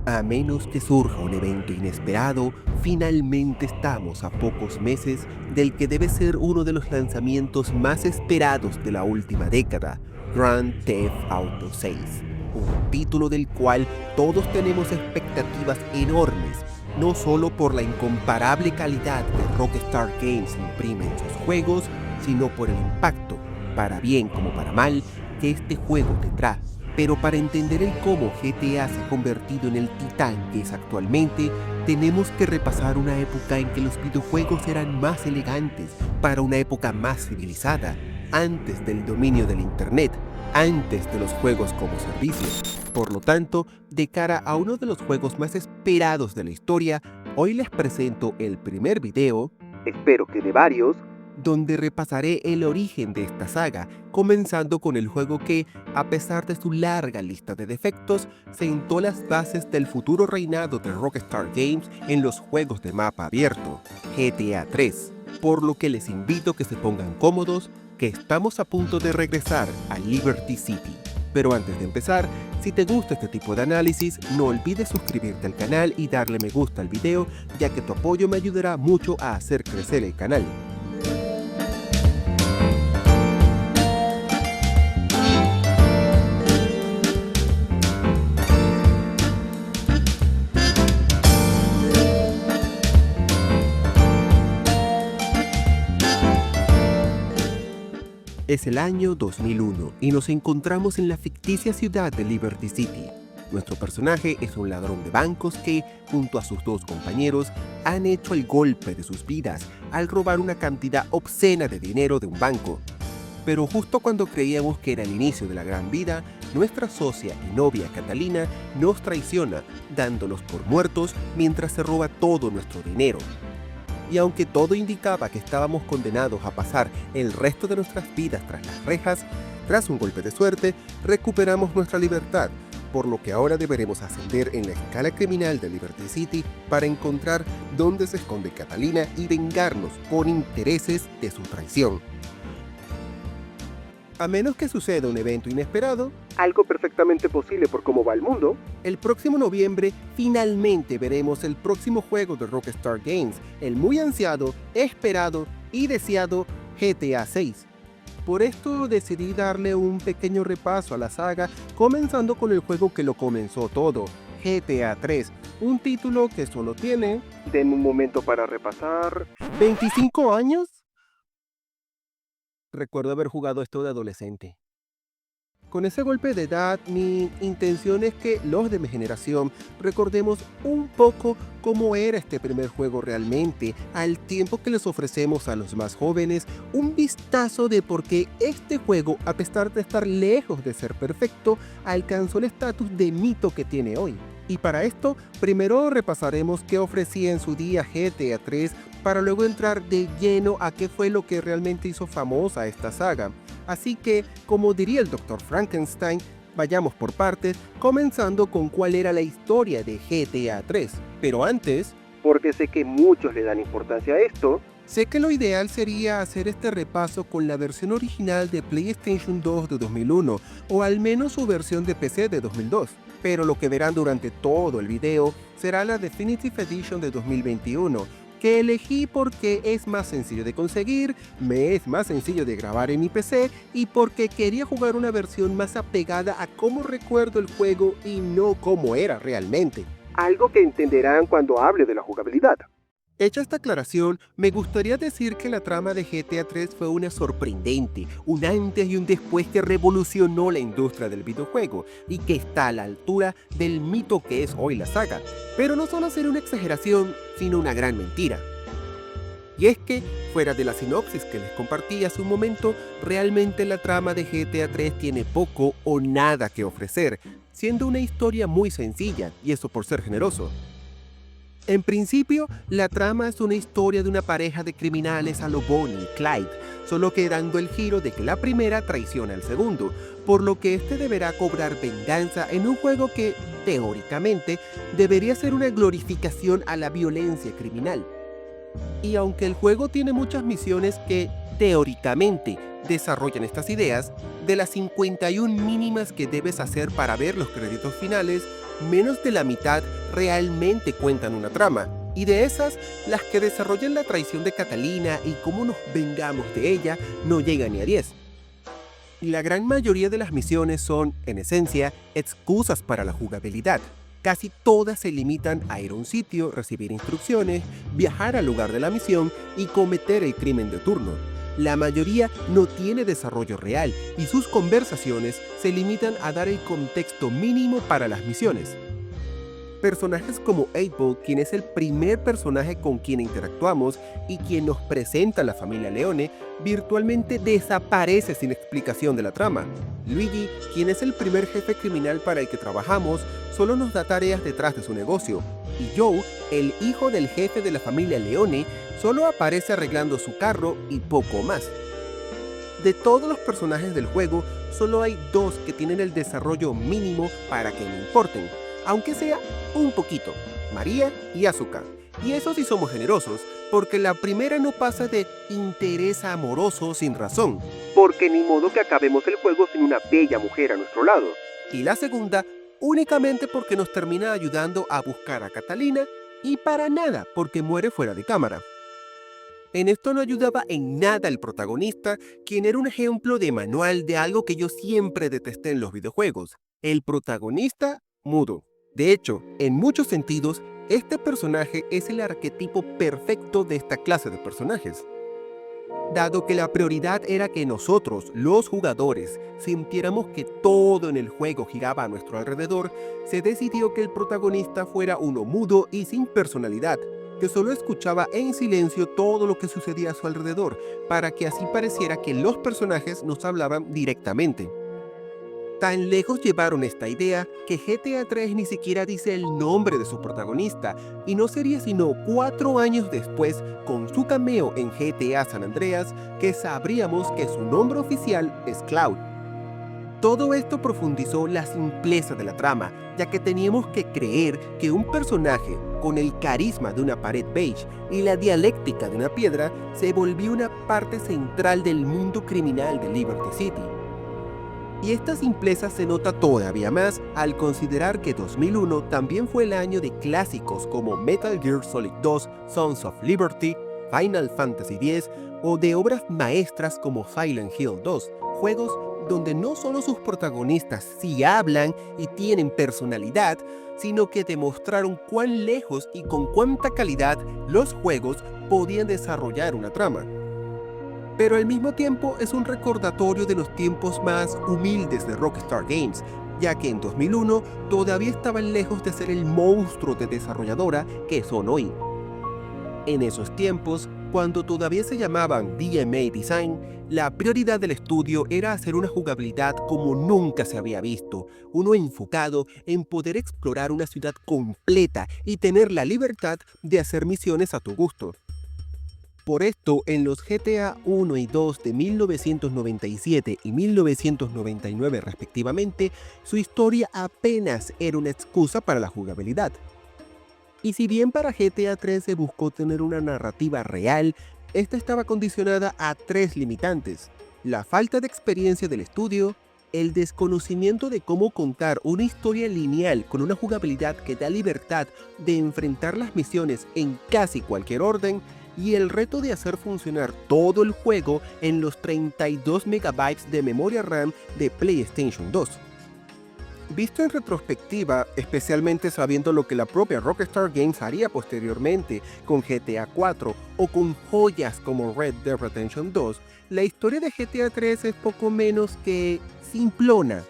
A menos que surja un evento inesperado, finalmente estamos a pocos meses del que debe ser uno de los lanzamientos más esperados de la última década, Grand Theft Auto 6, un título del cual todos tenemos expectativas enormes, no solo por la incomparable calidad que Rockstar Games imprime en sus juegos, sino por el impacto, para bien como para mal, que este juego tendrá. Pero para entender el cómo GTA se ha convertido en el titán que es actualmente, tenemos que repasar una época en que los videojuegos eran más elegantes, para una época más civilizada, antes del dominio del Internet, antes de los juegos como servicio. Por lo tanto, de cara a uno de los juegos más esperados de la historia, hoy les presento el primer video, espero que de varios, donde repasaré el origen de esta saga, comenzando con el juego que, a pesar de su larga lista de defectos, sentó las bases del futuro reinado de Rockstar Games en los juegos de mapa abierto, GTA 3, por lo que les invito a que se pongan cómodos, que estamos a punto de regresar a Liberty City. Pero antes de empezar, si te gusta este tipo de análisis, no olvides suscribirte al canal y darle me gusta al video, ya que tu apoyo me ayudará mucho a hacer crecer el canal. Es el año 2001 y nos encontramos en la ficticia ciudad de Liberty City. Nuestro personaje es un ladrón de bancos que, junto a sus dos compañeros, han hecho el golpe de sus vidas al robar una cantidad obscena de dinero de un banco. Pero justo cuando creíamos que era el inicio de la gran vida, nuestra socia y novia Catalina nos traiciona, dándonos por muertos mientras se roba todo nuestro dinero. Y aunque todo indicaba que estábamos condenados a pasar el resto de nuestras vidas tras las rejas, tras un golpe de suerte, recuperamos nuestra libertad, por lo que ahora deberemos ascender en la escala criminal de Liberty City para encontrar dónde se esconde Catalina y vengarnos por intereses de su traición. A menos que suceda un evento inesperado, algo perfectamente posible por cómo va el mundo, el próximo noviembre finalmente veremos el próximo juego de Rockstar Games, el muy ansiado, esperado y deseado GTA 6. Por esto decidí darle un pequeño repaso a la saga, comenzando con el juego que lo comenzó todo, GTA 3, un título que solo tiene, denme un momento para repasar, ¿25 años? Recuerdo haber jugado esto de adolescente. Con ese golpe de edad, mi intención es que los de mi generación recordemos un poco cómo era este primer juego realmente, al tiempo que les ofrecemos a los más jóvenes un vistazo de por qué este juego, a pesar de estar lejos de ser perfecto, alcanzó el estatus de mito que tiene hoy. Y para esto, primero repasaremos qué ofrecía en su día GTA 3 para luego entrar de lleno a qué fue lo que realmente hizo famosa esta saga. Así que, como diría el Dr. Frankenstein, vayamos por partes, comenzando con cuál era la historia de GTA 3. Pero antes, porque sé que muchos le dan importancia a esto, sé que lo ideal sería hacer este repaso con la versión original de PlayStation 2 de 2001, o al menos su versión de PC de 2002. Pero lo que verán durante todo el video será la Definitive Edition de 2021, que elegí porque es más sencillo de conseguir, me es más sencillo de grabar en mi PC y porque quería jugar una versión más apegada a cómo recuerdo el juego y no cómo era realmente. Algo que entenderán cuando hable de la jugabilidad. Hecha esta aclaración, me gustaría decir que la trama de GTA 3 fue una sorprendente, un antes y un después que revolucionó la industria del videojuego y que está a la altura del mito que es hoy la saga. Pero no solo sería una exageración, sino una gran mentira. Y es que, fuera de la sinopsis que les compartí hace un momento, realmente la trama de GTA 3 tiene poco o nada que ofrecer, siendo una historia muy sencilla, y eso por ser generoso. En principio, la trama es una historia de una pareja de criminales a lo Bonnie y Clyde, solo que dando el giro de que la primera traiciona al segundo, por lo que este deberá cobrar venganza en un juego que, teóricamente, debería ser una glorificación a la violencia criminal. Y aunque el juego tiene muchas misiones que, teóricamente, desarrollan estas ideas, de las 51 mínimas que debes hacer para ver los créditos finales, menos de la mitad realmente cuentan una trama. Y de esas, las que desarrollan la traición de Catalina y cómo nos vengamos de ella no llegan ni a 10. La gran mayoría de las misiones son, en esencia, excusas para la jugabilidad. Casi todas se limitan a ir a un sitio, recibir instrucciones, viajar al lugar de la misión y cometer el crimen de turno. La mayoría no tiene desarrollo real y sus conversaciones se limitan a dar el contexto mínimo para las misiones. Personajes como 8-Ball, quien es el primer personaje con quien interactuamos y quien nos presenta a la familia Leone, virtualmente desaparece sin explicación de la trama. Luigi, quien es el primer jefe criminal para el que trabajamos, solo nos da tareas detrás de su negocio. Y Joe, el hijo del jefe de la familia Leone, solo aparece arreglando su carro y poco más. De todos los personajes del juego, solo hay 2 que tienen el desarrollo mínimo para que me importen, aunque sea un poquito: María y Asuka. Y eso sí somos generosos, porque la primera no pasa de interés amoroso sin razón, porque ni modo que acabemos el juego sin una bella mujer a nuestro lado. Y la segunda, únicamente porque nos termina ayudando a buscar a Catalina, y para nada porque muere fuera de cámara. En esto no ayudaba en nada el protagonista, quien era un ejemplo de manual de algo que yo siempre detesté en los videojuegos: el protagonista mudo. De hecho, en muchos sentidos, este personaje es el arquetipo perfecto de esta clase de personajes. Dado que la prioridad era que nosotros, los jugadores, sintiéramos que todo en el juego giraba a nuestro alrededor, se decidió que el protagonista fuera uno mudo y sin personalidad, que solo escuchaba en silencio todo lo que sucedía a su alrededor, para que así pareciera que los personajes nos hablaban directamente. Tan lejos llevaron esta idea que GTA 3 ni siquiera dice el nombre de su protagonista, y no sería sino 4 años después, con su cameo en GTA San Andreas, que sabríamos que su nombre oficial es Cloud. Todo esto profundizó la simpleza de la trama, ya que teníamos que creer que un personaje con el carisma de una pared beige y la dialéctica de una piedra se volvió una parte central del mundo criminal de Liberty City. Y esta simpleza se nota todavía más al considerar que 2001 también fue el año de clásicos como Metal Gear Solid 2, Sons of Liberty, Final Fantasy X o de obras maestras como Silent Hill 2, juegos donde no solo sus protagonistas sí hablan y tienen personalidad, sino que demostraron cuán lejos y con cuánta calidad los juegos podían desarrollar una trama. Pero al mismo tiempo es un recordatorio de los tiempos más humildes de Rockstar Games, ya que en 2001 todavía estaban lejos de ser el monstruo de desarrolladora que son hoy. En esos tiempos, cuando todavía se llamaban DMA Design, la prioridad del estudio era hacer una jugabilidad como nunca se había visto, uno enfocado en poder explorar una ciudad completa y tener la libertad de hacer misiones a tu gusto. Por esto, en los GTA 1 y 2 de 1997 y 1999 respectivamente, su historia apenas era una excusa para la jugabilidad. Y si bien para GTA 3 se buscó tener una narrativa real, esta estaba condicionada a 3 limitantes: la falta de experiencia del estudio, el desconocimiento de cómo contar una historia lineal con una jugabilidad que da libertad de enfrentar las misiones en casi cualquier orden, y el reto de hacer funcionar todo el juego en los 32 MB de memoria RAM de PlayStation 2. Visto en retrospectiva, especialmente sabiendo lo que la propia Rockstar Games haría posteriormente con GTA 4 o con joyas como Red Dead Redemption 2, la historia de GTA 3 es poco menos que simplona.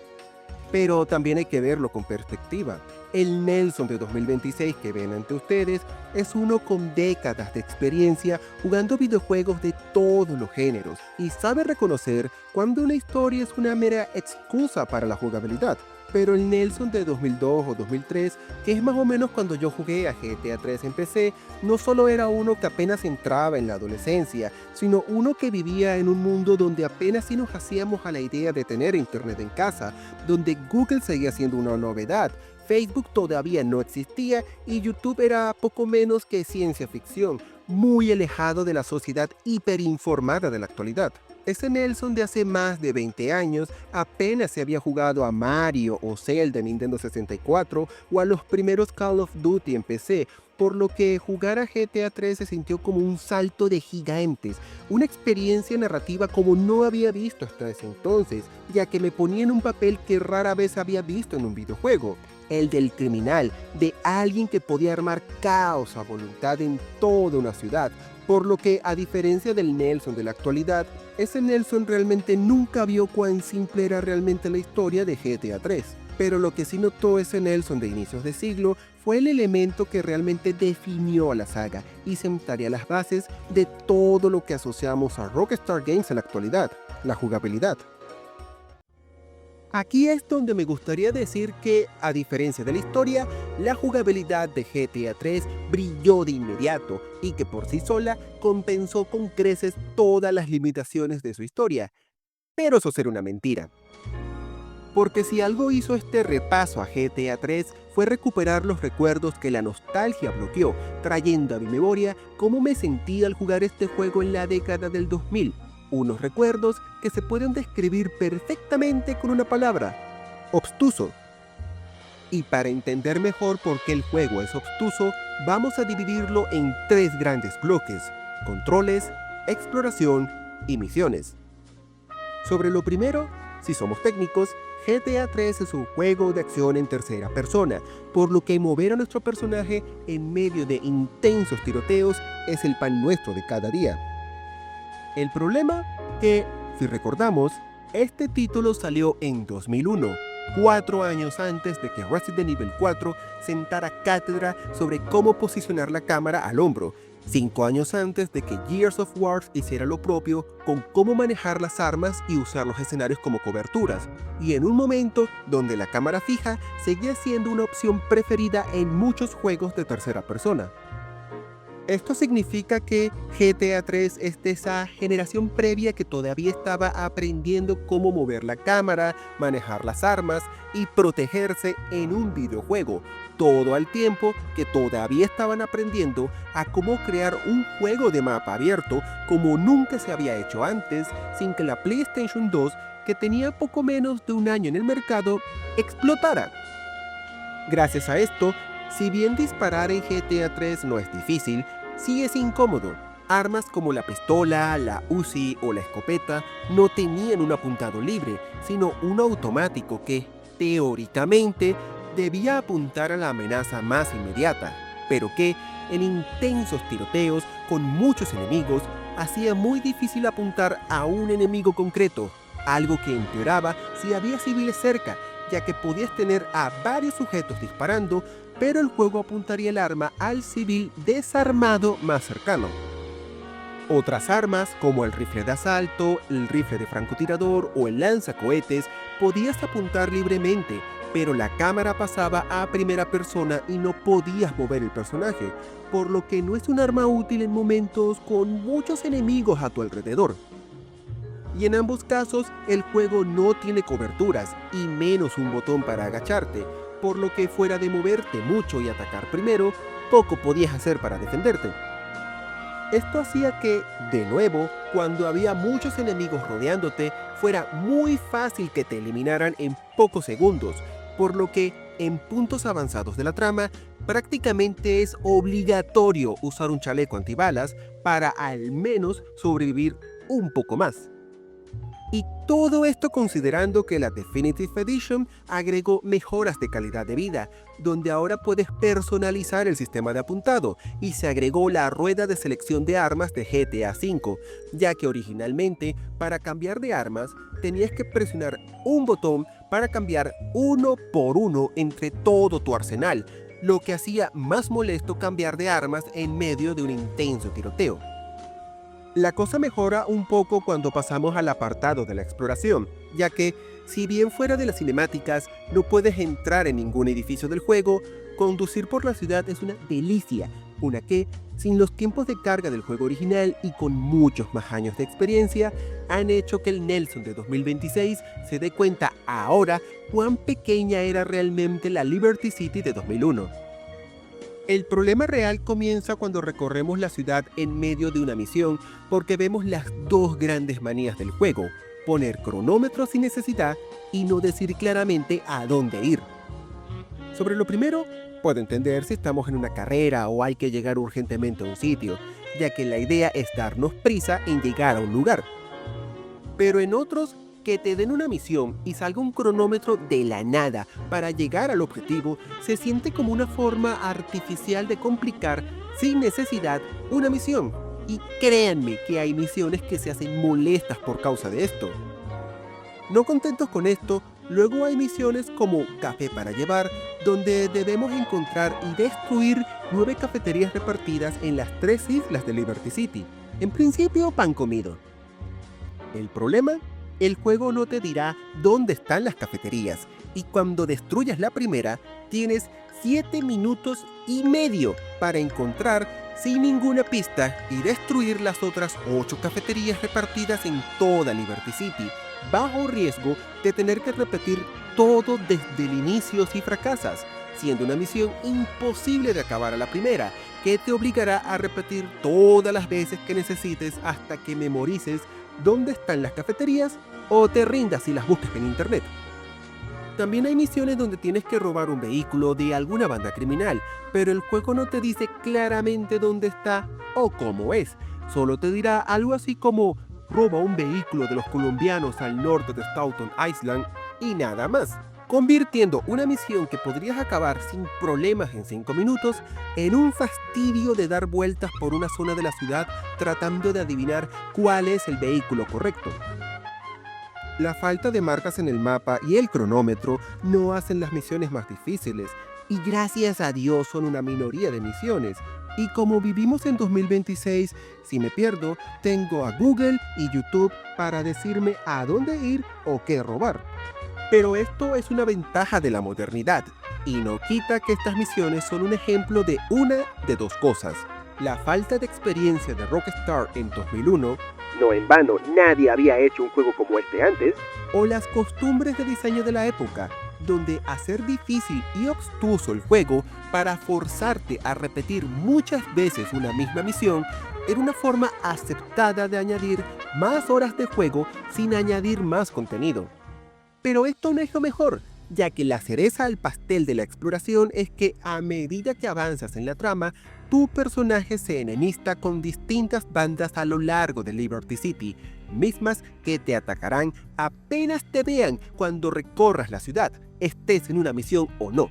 Pero también hay que verlo con perspectiva. El Nelson de 2026 que ven ante ustedes es uno con décadas de experiencia jugando videojuegos de todos los géneros y sabe reconocer cuando una historia es una mera excusa para la jugabilidad. Pero el Nelson de 2002 o 2003, que es más o menos cuando yo jugué a GTA 3 en PC, no solo era uno que apenas entraba en la adolescencia, sino uno que vivía en un mundo donde apenas si nos hacíamos a la idea de tener internet en casa, donde Google seguía siendo una novedad, Facebook todavía no existía y YouTube era poco menos que ciencia ficción, muy alejado de la sociedad hiperinformada de la actualidad. Ese Nelson de hace más de 20 años apenas se había jugado a Mario o Zelda en Nintendo 64 o a los primeros Call of Duty en PC, por lo que jugar a GTA 3 se sintió como un salto de gigantes, una experiencia narrativa como no había visto hasta ese entonces, ya que me ponía en un papel que rara vez había visto en un videojuego, el del criminal, de alguien que podía armar caos a voluntad en toda una ciudad, por lo que a diferencia del Nelson de la actualidad, ese Nelson realmente nunca vio cuán simple era realmente la historia de GTA 3. Pero lo que sí notó ese Nelson de inicios de siglo fue el elemento que realmente definió a la saga y sentaría las bases de todo lo que asociamos a Rockstar Games en la actualidad, la jugabilidad. Aquí es donde me gustaría decir que, a diferencia de la historia, la jugabilidad de GTA 3 brilló de inmediato y que por sí sola compensó con creces todas las limitaciones de su historia. Pero eso será una mentira. Porque si algo hizo este repaso a GTA 3 fue recuperar los recuerdos que la nostalgia bloqueó, trayendo a mi memoria cómo me sentía al jugar este juego en la década del 2000. Unos recuerdos que se pueden describir perfectamente con una palabra: obstuso. Y para entender mejor por qué el juego es obstuso, vamos a dividirlo en tres grandes bloques: controles, exploración y misiones. Sobre lo primero, si somos técnicos, GTA 3 es un juego de acción en tercera persona, por lo que mover a nuestro personaje en medio de intensos tiroteos es el pan nuestro de cada día. El problema que, si recordamos, este título salió en 2001, 4 años antes de que Resident Evil 4 sentara cátedra sobre cómo posicionar la cámara al hombro, 5 años antes de que Gears of War hiciera lo propio con cómo manejar las armas y usar los escenarios como coberturas, y en un momento donde la cámara fija seguía siendo una opción preferida en muchos juegos de tercera persona. Esto significa que GTA 3 es de esa generación previa que todavía estaba aprendiendo cómo mover la cámara, manejar las armas y protegerse en un videojuego, todo al tiempo que todavía estaban aprendiendo a cómo crear un juego de mapa abierto como nunca se había hecho antes, sin que la PlayStation 2, que tenía poco menos de un año en el mercado, explotara. Gracias a esto, si bien disparar en GTA 3 no es difícil, sí es incómodo. Armas como la pistola, la Uzi o la escopeta no tenían un apuntado libre, sino uno automático que, teóricamente, debía apuntar a la amenaza más inmediata, pero que, en intensos tiroteos con muchos enemigos, hacía muy difícil apuntar a un enemigo concreto, algo que empeoraba si había civiles cerca, ya que podías tener a varios sujetos disparando, pero el juego apuntaría el arma al civil desarmado más cercano. Otras armas, como el rifle de asalto, el rifle de francotirador o el lanzacohetes, podías apuntar libremente, pero la cámara pasaba a primera persona y no podías mover el personaje, por lo que no es un arma útil en momentos con muchos enemigos a tu alrededor. Y en ambos casos, el juego no tiene coberturas y menos un botón para agacharte, por lo que fuera de moverte mucho y atacar primero, poco podías hacer para defenderte. Esto hacía que, de nuevo, cuando había muchos enemigos rodeándote, fuera muy fácil que te eliminaran en pocos segundos, por lo que, en puntos avanzados de la trama, prácticamente es obligatorio usar un chaleco antibalas para al menos sobrevivir un poco más. Y todo esto considerando que la Definitive Edition agregó mejoras de calidad de vida, donde ahora puedes personalizar el sistema de apuntado y se agregó la rueda de selección de armas de GTA V, ya que originalmente para cambiar de armas tenías que presionar un botón para cambiar uno por uno entre todo tu arsenal, lo que hacía más molesto cambiar de armas en medio de un intenso tiroteo. La cosa mejora un poco cuando pasamos al apartado de la exploración, ya que, si bien fuera de las cinemáticas no puedes entrar en ningún edificio del juego, conducir por la ciudad es una delicia, una que, sin los tiempos de carga del juego original y con muchos más años de experiencia, han hecho que el Nelson de 2026 se dé cuenta ahora cuán pequeña era realmente la Liberty City de 2001. El problema real comienza cuando recorremos la ciudad en medio de una misión porque vemos las dos grandes manías del juego: poner cronómetros sin necesidad y no decir claramente a dónde ir. Sobre lo primero, puedo entender si estamos en una carrera o hay que llegar urgentemente a un sitio, ya que la idea es darnos prisa en llegar a un lugar. Pero en otros, que te den una misión y salga un cronómetro de la nada para llegar al objetivo, se siente como una forma artificial de complicar sin necesidad una misión. Y créanme que hay misiones que se hacen molestas por causa de esto. No contentos con esto, luego hay misiones como Café para Llevar, donde debemos encontrar y destruir 9 cafeterías repartidas en las 3 islas de Liberty City. En principio, pan comido. El problema: el juego no te dirá dónde están las cafeterías, y cuando destruyas la primera, tienes 7 minutos y medio para encontrar, sin ninguna pista, y destruir las otras 8 cafeterías repartidas en toda Liberty City, bajo riesgo de tener que repetir todo desde el inicio si fracasas, siendo una misión imposible de acabar a la primera, que te obligará a repetir todas las veces que necesites hasta que memorices dónde están las cafeterías o te rindas y las busques en internet. También hay misiones donde tienes que robar un vehículo de alguna banda criminal, pero el juego no te dice claramente dónde está o cómo es. Solo te dirá algo así como: roba un vehículo de los colombianos al norte de Staten Island, y nada más, convirtiendo una misión que podrías acabar sin problemas en 5 minutos en un fastidio de dar vueltas por una zona de la ciudad tratando de adivinar cuál es el vehículo correcto. La falta de marcas en el mapa y el cronómetro no hacen las misiones más difíciles, y gracias a Dios son una minoría de misiones. Y como vivimos en 2026, si me pierdo, tengo a Google y YouTube para decirme a dónde ir o qué robar. Pero esto es una ventaja de la modernidad, y no quita que estas misiones son un ejemplo de una de dos cosas: la falta de experiencia de Rockstar en 2001, no en vano nadie había hecho un juego como este antes, o las costumbres de diseño de la época, donde hacer difícil y obtuso el juego para forzarte a repetir muchas veces una misma misión era una forma aceptada de añadir más horas de juego sin añadir más contenido. Pero esto no es lo mejor, ya que la cereza al pastel de la exploración es que a medida que avanzas en la trama, tu personaje se enemista con distintas bandas a lo largo de Liberty City, mismas que te atacarán apenas te vean cuando recorras la ciudad, estés en una misión o no.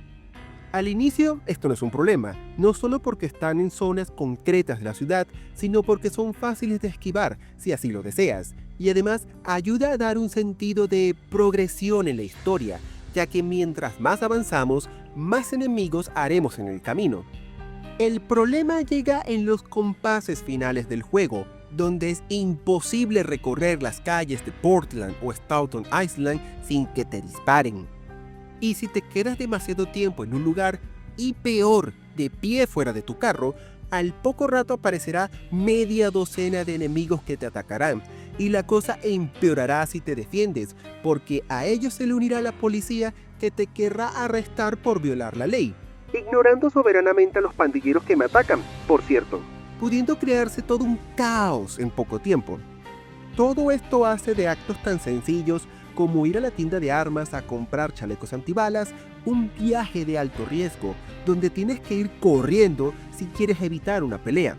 Al inicio, esto no es un problema, no solo porque están en zonas concretas de la ciudad, sino porque son fáciles de esquivar, si así lo deseas, y además ayuda a dar un sentido de progresión en la historia, ya que mientras más avanzamos, más enemigos haremos en el camino. El problema llega en los compases finales del juego, donde es imposible recorrer las calles de Portland o Staten Island sin que te disparen. Y si te quedas demasiado tiempo en un lugar, y peor, de pie fuera de tu carro, al poco rato aparecerá media docena de enemigos que te atacarán, y la cosa empeorará si te defiendes, porque a ellos se le unirá la policía que te querrá arrestar por violar la ley, ignorando soberanamente a los pandilleros que me atacan, por cierto, pudiendo crearse todo un caos en poco tiempo. Todo esto hace de actos tan sencillos como ir a la tienda de armas a comprar chalecos antibalas un viaje de alto riesgo, donde tienes que ir corriendo si quieres evitar una pelea.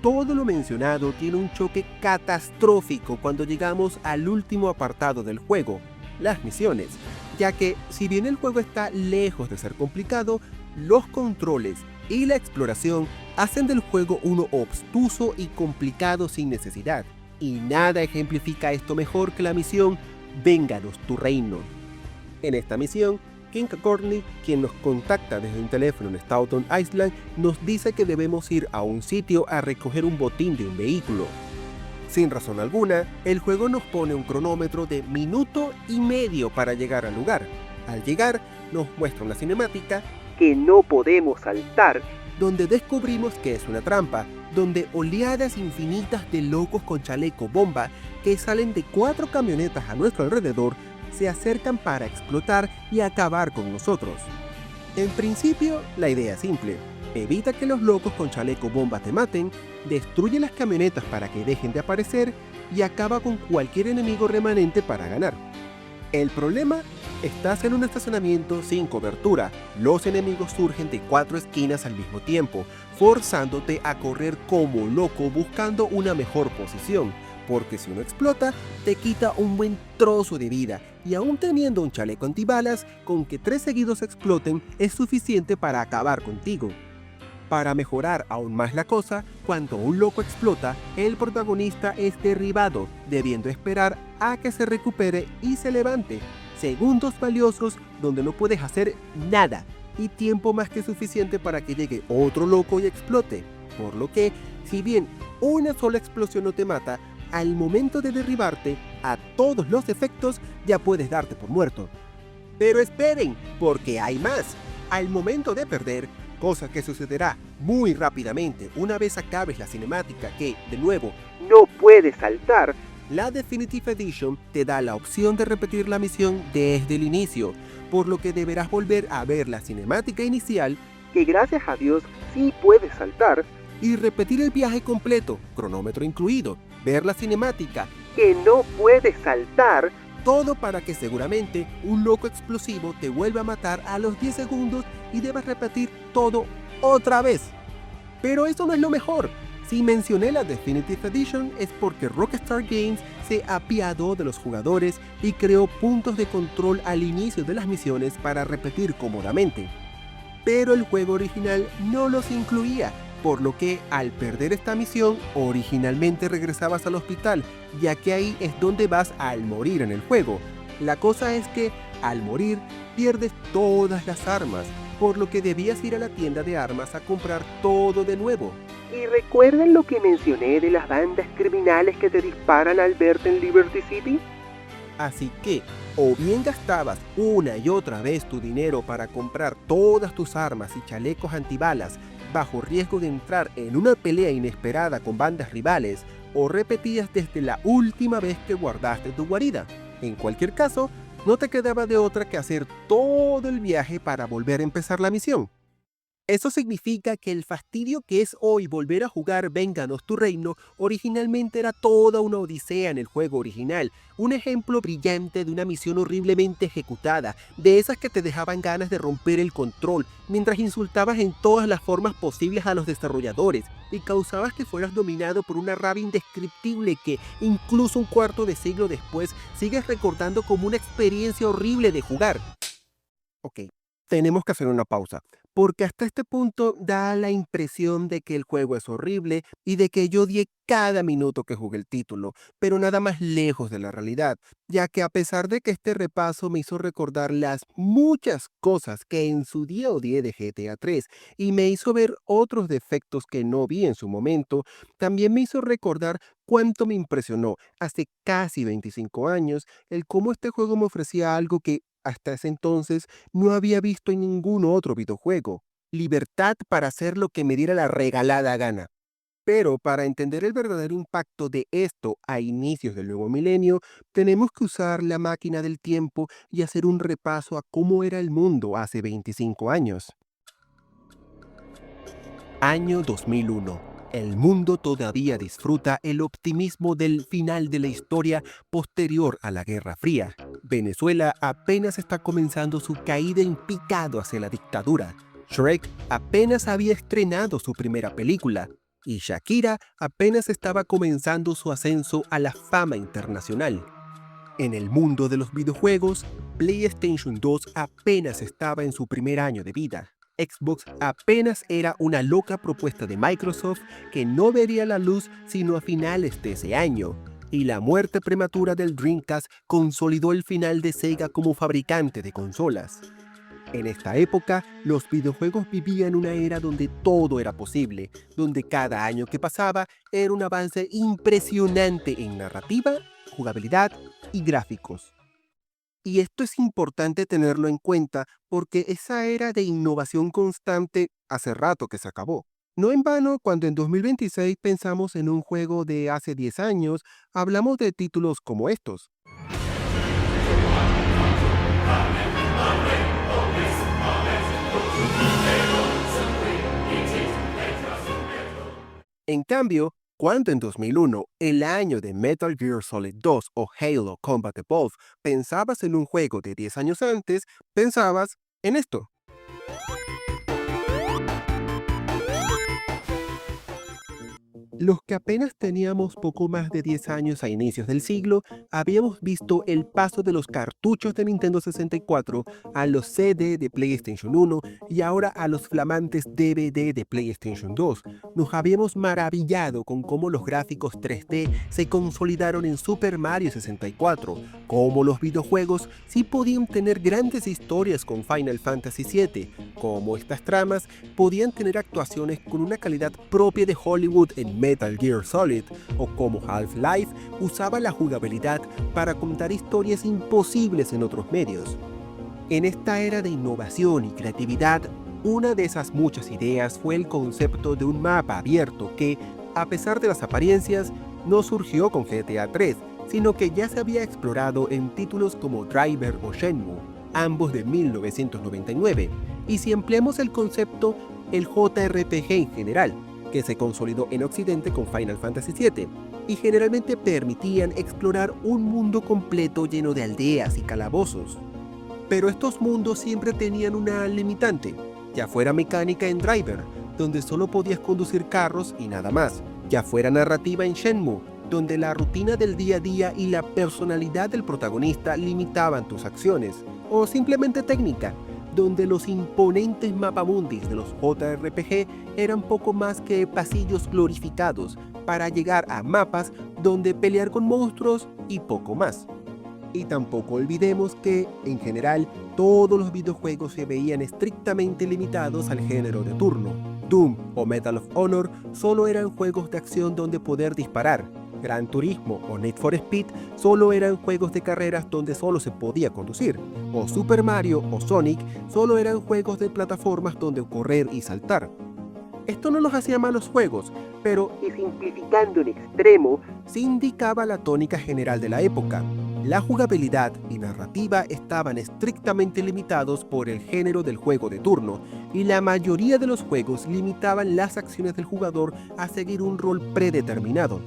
Todo lo mencionado tiene un choque catastrófico cuando llegamos al último apartado del juego, las misiones, ya que si bien el juego está lejos de ser complicado, los controles y la exploración hacen del juego uno obtuso y complicado sin necesidad, y nada ejemplifica esto mejor que la misión Vénganos tu reino. En esta misión, King Courtney, quien nos contacta desde un teléfono en Staten Island, nos dice que debemos ir a un sitio a recoger un botín de un vehículo. Sin razón alguna, el juego nos pone un cronómetro de 1 minuto y medio para llegar al lugar. Al llegar, nos muestra una cinemática que no podemos saltar, donde descubrimos que es una trampa, donde oleadas infinitas de locos con chaleco bomba que salen de 4 camionetas a nuestro alrededor se acercan para explotar y acabar con nosotros. En principio, la idea es simple: evita que los locos con chaleco bomba te maten, destruye las camionetas para que dejen de aparecer y acaba con cualquier enemigo remanente para ganar. El problema: estás en un estacionamiento sin cobertura. Los enemigos surgen de 4 esquinas al mismo tiempo, forzándote a correr como loco buscando una mejor posición, porque si uno explota, te quita un buen trozo de vida, y aún teniendo un chaleco antibalas, con que 3 seguidos exploten es suficiente para acabar contigo. Para mejorar aún más la cosa, cuando un loco explota, el protagonista es derribado, debiendo esperar a que se recupere y se levante. Segundos valiosos donde no puedes hacer nada, y tiempo más que suficiente para que llegue otro loco y explote. Por lo que, si bien una sola explosión no te mata, al momento de derribarte, a todos los efectos ya puedes darte por muerto. Pero esperen, porque hay más. Al momento de perder, cosa que sucederá muy rápidamente una vez acabes la cinemática que, de nuevo, no puedes saltar, la Definitive Edition te da la opción de repetir la misión desde el inicio, por lo que deberás volver a ver la cinemática inicial, que gracias a Dios sí puedes saltar, y repetir el viaje completo, cronómetro incluido, ver la cinemática, que no puedes saltar, todo para que seguramente un loco explosivo te vuelva a matar a los 10 segundos y debas repetir todo otra vez. Pero eso no es lo mejor. Si mencioné la Definitive Edition es porque Rockstar Games se apiadó de los jugadores y creó puntos de control al inicio de las misiones para repetir cómodamente. Pero el juego original no los incluía, por lo que al perder esta misión originalmente regresabas al hospital, ya que ahí es donde vas al morir en el juego. La cosa es que al morir pierdes todas las armas, por lo que debías ir a la tienda de armas a comprar todo de nuevo. ¿Y recuerdan lo que mencioné de las bandas criminales que te disparan al verte en Liberty City? Así que, o bien gastabas una y otra vez tu dinero para comprar todas tus armas y chalecos antibalas, bajo riesgo de entrar en una pelea inesperada con bandas rivales, o repetías desde la última vez que guardaste tu guarida. En cualquier caso, no te quedaba de otra que hacer todo el viaje para volver a empezar la misión. Eso significa que el fastidio que es hoy volver a jugar Vénganos tu Reino originalmente era toda una odisea en el juego original, un ejemplo brillante de una misión horriblemente ejecutada, de esas que te dejaban ganas de romper el control, mientras insultabas en todas las formas posibles a los desarrolladores, y causabas que fueras dominado por una rabia indescriptible que, incluso un cuarto de siglo después, sigues recordando como una experiencia horrible de jugar. Ok, tenemos que hacer una pausa, porque hasta este punto da la impresión de que el juego es horrible y de que yo odié cada minuto que jugué el título, pero nada más lejos de la realidad, ya que a pesar de que este repaso me hizo recordar las muchas cosas que en su día odié de GTA 3 y me hizo ver otros defectos que no vi en su momento, también me hizo recordar cuánto me impresionó hace casi 25 años el cómo este juego me ofrecía algo que hasta ese entonces no había visto en ningún otro videojuego: libertad para hacer lo que me diera la regalada gana. Pero para entender el verdadero impacto de esto a inicios del nuevo milenio, tenemos que usar la máquina del tiempo y hacer un repaso a cómo era el mundo hace 25 años. Año 2001. El mundo todavía disfruta el optimismo del final de la historia posterior a la Guerra Fría. Venezuela apenas está comenzando su caída en picado hacia la dictadura. Shrek apenas había estrenado su primera película. Y Shakira apenas estaba comenzando su ascenso a la fama internacional. En el mundo de los videojuegos, PlayStation 2 apenas estaba en su primer año de vida. Xbox apenas era una loca propuesta de Microsoft que no vería la luz sino a finales de ese año. Y la muerte prematura del Dreamcast consolidó el final de Sega como fabricante de consolas. En esta época, los videojuegos vivían una era donde todo era posible, donde cada año que pasaba era un avance impresionante en narrativa, jugabilidad y gráficos. Y esto es importante tenerlo en cuenta porque esa era de innovación constante hace rato que se acabó. No en vano, cuando en 2026 pensamos en un juego de hace 10 años, hablamos de títulos como estos. En cambio, cuando en 2001, el año de Metal Gear Solid 2 o Halo Combat Evolved, pensabas en un juego de 10 años antes, pensabas en esto. Los que apenas teníamos poco más de 10 años a inicios del siglo, habíamos visto el paso de los cartuchos de Nintendo 64 a los CD de PlayStation 1 y ahora a los flamantes DVD de PlayStation 2. Nos habíamos maravillado con cómo los gráficos 3D se consolidaron en Super Mario 64, cómo los videojuegos sí podían tener grandes historias con Final Fantasy VII, cómo estas tramas podían tener actuaciones con una calidad propia de Hollywood en Metal Gear Solid, o como Half-Life usaba la jugabilidad para contar historias imposibles en otros medios. En esta era de innovación y creatividad, una de esas muchas ideas fue el concepto de un mapa abierto que, a pesar de las apariencias, no surgió con GTA 3, sino que ya se había explorado en títulos como Driver o Shenmue, ambos de 1999, y si empleamos el concepto, el JRPG en general, que se consolidó en Occidente con Final Fantasy VII, y generalmente permitían explorar un mundo completo lleno de aldeas y calabozos. Pero estos mundos siempre tenían una limitante, ya fuera mecánica en Driver, donde solo podías conducir carros y nada más, ya fuera narrativa en Shenmue, donde la rutina del día a día y la personalidad del protagonista limitaban tus acciones, o simplemente técnica, donde los imponentes mapamundis de los JRPG eran poco más que pasillos glorificados para llegar a mapas donde pelear con monstruos y poco más. Y tampoco olvidemos que, en general, todos los videojuegos se veían estrictamente limitados al género de turno. Doom o Medal of Honor solo eran juegos de acción donde poder disparar. Gran Turismo o Need for Speed solo eran juegos de carreras donde solo se podía conducir, o Super Mario o Sonic solo eran juegos de plataformas donde correr y saltar. Esto no los hacía malos juegos, pero, y simplificando en extremo, sí indicaba la tónica general de la época. La jugabilidad y narrativa estaban estrictamente limitados por el género del juego de turno, y la mayoría de los juegos limitaban las acciones del jugador a seguir un rol predeterminado.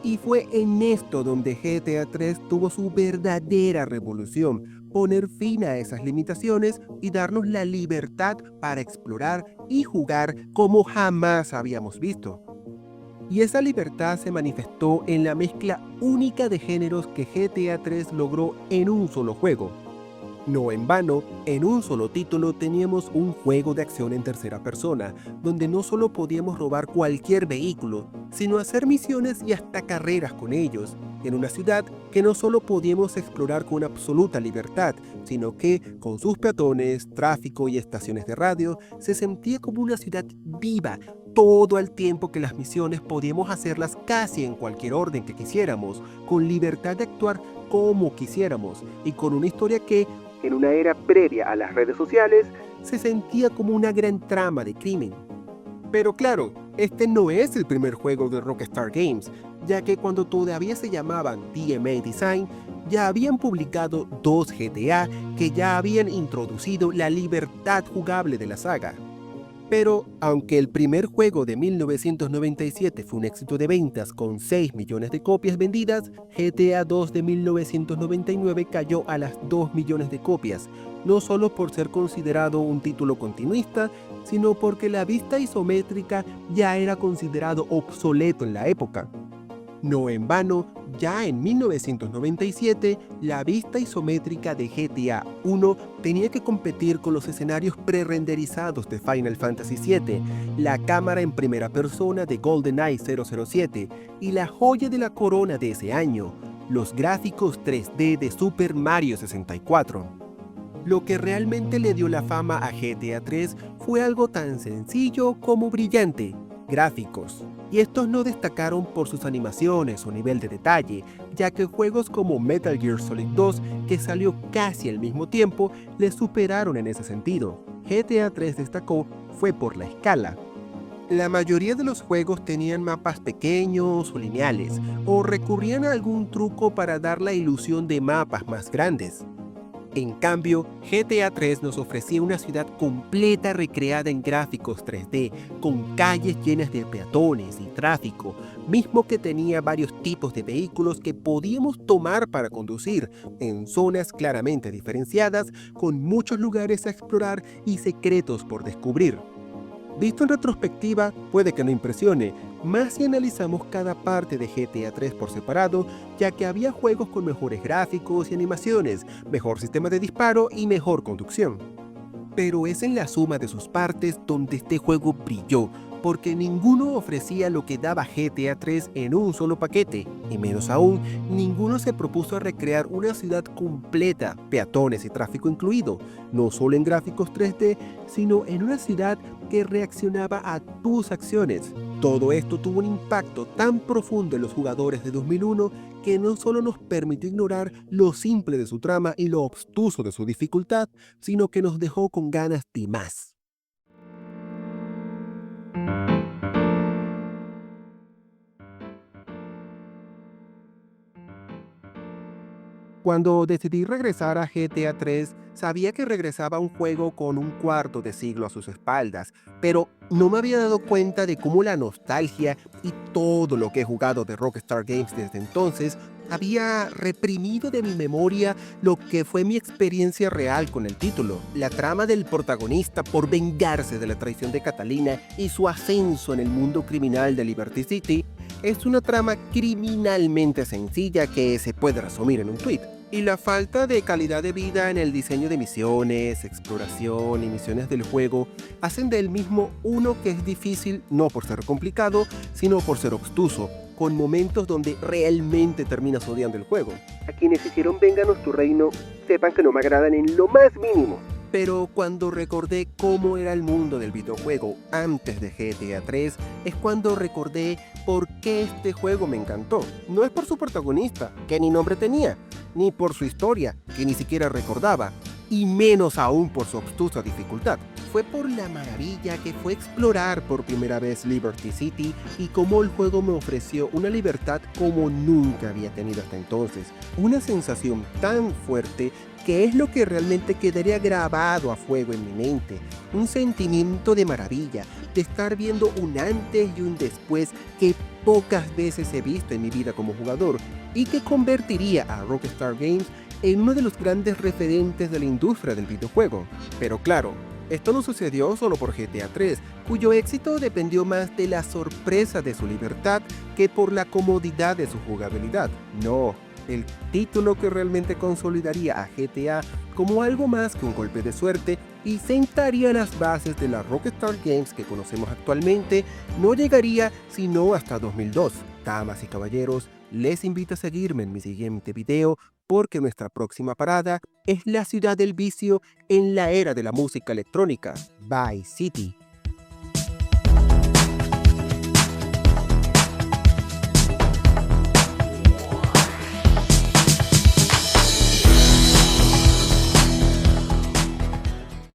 Y fue en esto donde GTA 3 tuvo su verdadera revolución, poner fin a esas limitaciones y darnos la libertad para explorar y jugar como jamás habíamos visto. Y esa libertad se manifestó en la mezcla única de géneros que GTA 3 logró en un solo juego. No en vano, en un solo título teníamos un juego de acción en tercera persona, donde no solo podíamos robar cualquier vehículo, sino hacer misiones y hasta carreras con ellos, en una ciudad que no solo podíamos explorar con absoluta libertad, sino que, con sus peatones, tráfico y estaciones de radio, se sentía como una ciudad viva, todo el tiempo que las misiones podíamos hacerlas casi en cualquier orden que quisiéramos, con libertad de actuar como quisiéramos, y con una historia que, en una era previa a las redes sociales, se sentía como una gran trama de crimen. Pero claro, este no es el primer juego de Rockstar Games, ya que cuando todavía se llamaban DMA Design, ya habían publicado 2 GTA que ya habían introducido la libertad jugable de la saga. Pero, aunque el primer juego de 1997 fue un éxito de ventas con 6 millones de copias vendidas, GTA 2 de 1999 cayó a las 2 millones de copias, no solo por ser considerado un título continuista, sino porque la vista isométrica ya era considerado obsoleto en la época. No en vano, ya en 1997, la vista isométrica de GTA 1 tenía que competir con los escenarios prerenderizados de Final Fantasy VII, la cámara en primera persona de GoldenEye 007 y la joya de la corona de ese año, los gráficos 3D de Super Mario 64. Lo que realmente le dio la fama a GTA 3 fue algo tan sencillo como brillante: gráficos. Y estos no destacaron por sus animaciones o nivel de detalle, ya que juegos como Metal Gear Solid 2, que salió casi al mismo tiempo, le superaron en ese sentido. GTA 3 destacó fue por la escala. La mayoría de los juegos tenían mapas pequeños o lineales, o recurrían a algún truco para dar la ilusión de mapas más grandes. En cambio, GTA 3 nos ofrecía una ciudad completa recreada en gráficos 3D, con calles llenas de peatones y tráfico, mismo que tenía varios tipos de vehículos que podíamos tomar para conducir, en zonas claramente diferenciadas, con muchos lugares a explorar y secretos por descubrir. Visto en retrospectiva, puede que no impresione, más si analizamos cada parte de GTA 3 por separado, ya que había juegos con mejores gráficos y animaciones, mejor sistema de disparo y mejor conducción. Pero es en la suma de sus partes donde este juego brilló, porque ninguno ofrecía lo que daba GTA 3 en un solo paquete, y menos aún, ninguno se propuso recrear una ciudad completa, peatones y tráfico incluido, no solo en gráficos 3D, sino en una ciudad que reaccionaba a tus acciones. Todo esto tuvo un impacto tan profundo en los jugadores de 2001 que no solo nos permitió ignorar lo simple de su trama y lo obtuso de su dificultad, sino que nos dejó con ganas de más. Cuando decidí regresar a GTA 3, sabía que regresaba a un juego con un cuarto de siglo a sus espaldas, pero no me había dado cuenta de cómo la nostalgia y todo lo que he jugado de Rockstar Games desde entonces había reprimido de mi memoria lo que fue mi experiencia real con el título. La trama del protagonista por vengarse de la traición de Catalina y su ascenso en el mundo criminal de Liberty City es una trama criminalmente sencilla que se puede resumir en un tweet. Y la falta de calidad de vida en el diseño de misiones, exploración y misiones del juego hacen del mismo uno que es difícil no por ser complicado, sino por ser obtuso, con momentos donde realmente terminas odiando el juego. A quienes hicieron Vénganos tu reino, sepan que no me agradan en lo más mínimo. Pero cuando recordé cómo era el mundo del videojuego antes de GTA 3, es cuando recordé por qué este juego me encantó. No es por su protagonista, que ni nombre tenía, ni por su historia, que ni siquiera recordaba, y menos aún por su obtusa dificultad. Fue por la maravilla que fue explorar por primera vez Liberty City y cómo el juego me ofreció una libertad como nunca había tenido hasta entonces. Una sensación tan fuerte que es lo que realmente quedaría grabado a fuego en mi mente. Un sentimiento de maravilla, de estar viendo un antes y un después que pocas veces he visto en mi vida como jugador y que convertiría a Rockstar Games en uno de los grandes referentes de la industria del videojuego. Pero claro, esto no sucedió solo por GTA 3, cuyo éxito dependió más de la sorpresa de su libertad que por la comodidad de su jugabilidad. No, el título que realmente consolidaría a GTA como algo más que un golpe de suerte y sentaría las bases de la Rockstar Games que conocemos actualmente, no llegaría sino hasta 2002. Damas y caballeros, les invito a seguirme en mi siguiente video porque nuestra próxima parada es la ciudad del vicio en la era de la música electrónica, Vice City.